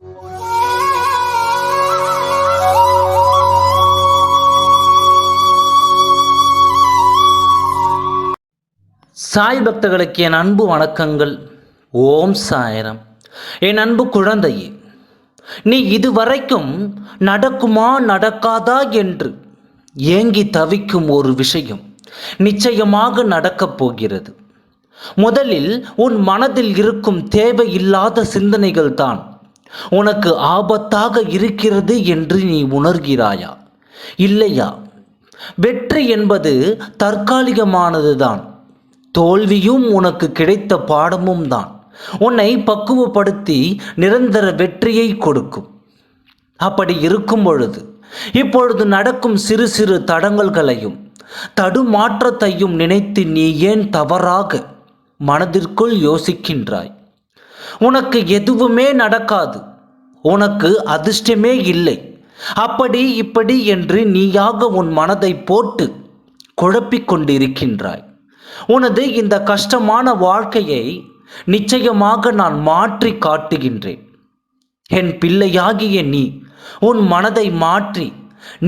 சாய் பக்தர்களுக்கு என் அன்பு வணக்கங்கள். ஓம் சாய்ராம். என் அன்பு குழந்தையே, நீ இதுவரைக்கும் நடக்குமா நடக்காதா என்று ஏங்கி தவிக்கும் ஒரு விஷயம் நிச்சயமாக நடக்கப் போகிறது. முதலில் உன் மனதில் இருக்கும் தேவையில்லாத சிந்தனைகள் தான் உனக்கு ஆபத்தாக இருக்கிறது என்று நீ உணர்கிறாயா? இல்லையா? வெற்றி என்பது தற்காலிகமானதுதான். தோல்வியும் உனக்கு கிடைத்த பாடமும் தான் உன்னை பக்குவப்படுத்தி நிரந்தர வெற்றியை கொடுக்கும். அப்படி இருக்கும் பொழுது இப்பொழுது நடக்கும் சிறு சிறு தடங்கல்களையும் தடுமாற்றத்தையும் நினைத்து நீ ஏன் தவறாக மனதிற்குள் யோசிக்கின்றாய்? உனக்கு எதுவுமே நடக்காது, உனக்கு அதிர்ஷ்டமே இல்லை, அப்படி இப்படி என்று நீயாக உன் மனதை போட்டு குழப்பிக் கொண்டிருக்கின்றாய். உனது இந்த கஷ்டமான வாழ்க்கையை நிச்சயமாக நான் மாற்றி காட்டுகின்றேன். என் பிள்ளையாகிய நீ உன் மனதை மாற்றி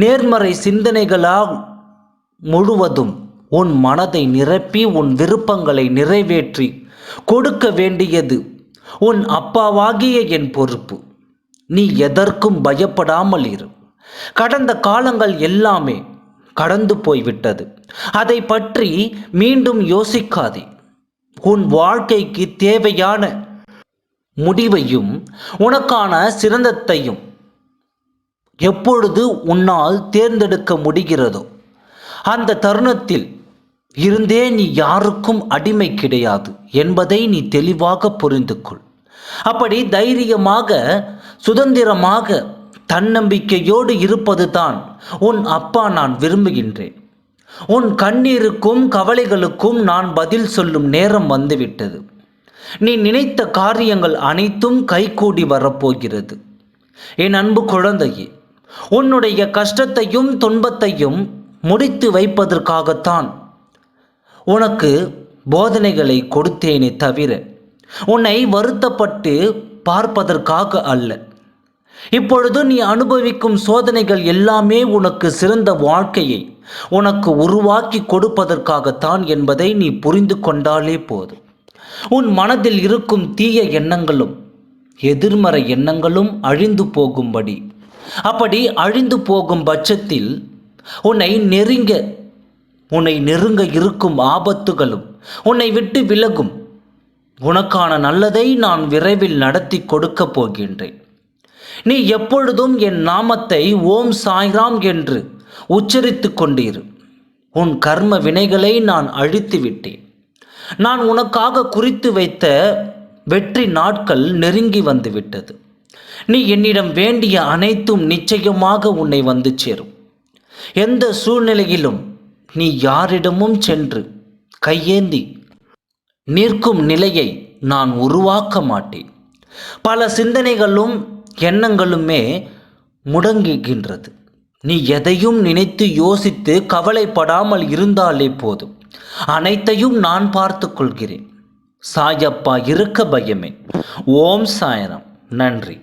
நேர்மறை சிந்தனைகளால் முழுவதும் உன் மனதை நிரப்பி உன் விருப்பங்களை நிறைவேற்றி கொடுக்க வேண்டியது உன் அப்பாவாகிய என் பொறுப்பு. நீ எதற்கும் பயப்படாமல் இரு. கடந்த காலங்கள் எல்லாமே கடந்து போய்விட்டது. அதை பற்றி மீண்டும் யோசிக்காதே. உன் வாழ்க்கைக்கு தேவையான முடிவையும் உனக்கான சிறந்ததையும் எப்பொழுது உன்னால் தேர்ந்தெடுக்க முடிகிறதோ அந்த தருணத்தில் இருந்தே நீ யாருக்கும் அடிமை கிடையாது என்பதை நீ தெளிவாக புரிந்து கொள். அப்படி தைரியமாக சுதந்திரமாக தன்னம்பிக்கையோடு இருப்பது தான் உன் அப்பா நான் விரும்புகின்றேன். உன் கண்ணீருக்கும் கவலைகளுக்கும் நான் பதில் சொல்லும் நேரம் வந்துவிட்டது. நீ நினைத்த காரியங்கள் அனைத்தும் கைகூடி வரப்போகிறது. என் அன்பு குழந்தையே, உன்னுடைய கஷ்டத்தையும் துன்பத்தையும் முடித்து வைப்பதற்காகத்தான் உனக்கு போதனைகளை கொடுத்தேனே தவிர உன்னை வருத்தப்பட்டு பார்ப்பதற்காக அல்ல. இப்பொழுது நீ அனுபவிக்கும் சோதனைகள் எல்லாமே உனக்கு சிறந்த வாழ்க்கையை உனக்கு உருவாக்கி கொடுப்பதற்காகத்தான் என்பதை நீ புரிந்து கொண்டாலே போதும். உன் மனதில் இருக்கும் தீய எண்ணங்களும் எதிர்மறை எண்ணங்களும் அழிந்து போகும்படி, அப்படி அழிந்து போகும் பட்சத்தில் உன்னை நெருங்க இருக்கும் ஆபத்துகளும் உன்னை விட்டு விலகும். உனக்கான நல்லதை நான் விரைவில் நடத்தி கொடுக்க போகின்றேன். நீ எப்பொழுதும் என் நாமத்தை ஓம் சாய்ராம் என்று உச்சரித்து கொண்டிரு. உன் கர்ம வினைகளை நான் அழித்து விட்டேன். நான் உனக்காக குறித்து வைத்த வெற்றி நாட்கள் நெருங்கி வந்து விட்டது. நீ என்னிடம் வேண்டிய அனைத்தும் நிச்சயமாக உன்னை வந்து சேரும். எந்த சூழ்நிலையிலும் நீ யாரிடமும் சென்று கையேந்தி நிற்கும் நிலையை நான் உருவாக்க மாட்டேன். பல சிந்தனைகளும் எண்ணங்களுமே முடங்குகின்றது. நீ எதையும் நினைத்து யோசித்து கவலைப்படாமல் இருந்தாலே போதும். அனைத்தையும் நான் பார்த்து கொள்கிறேன். சாயப்பா இருக்க பயமே. ஓம் சாய்ராம். நன்றி.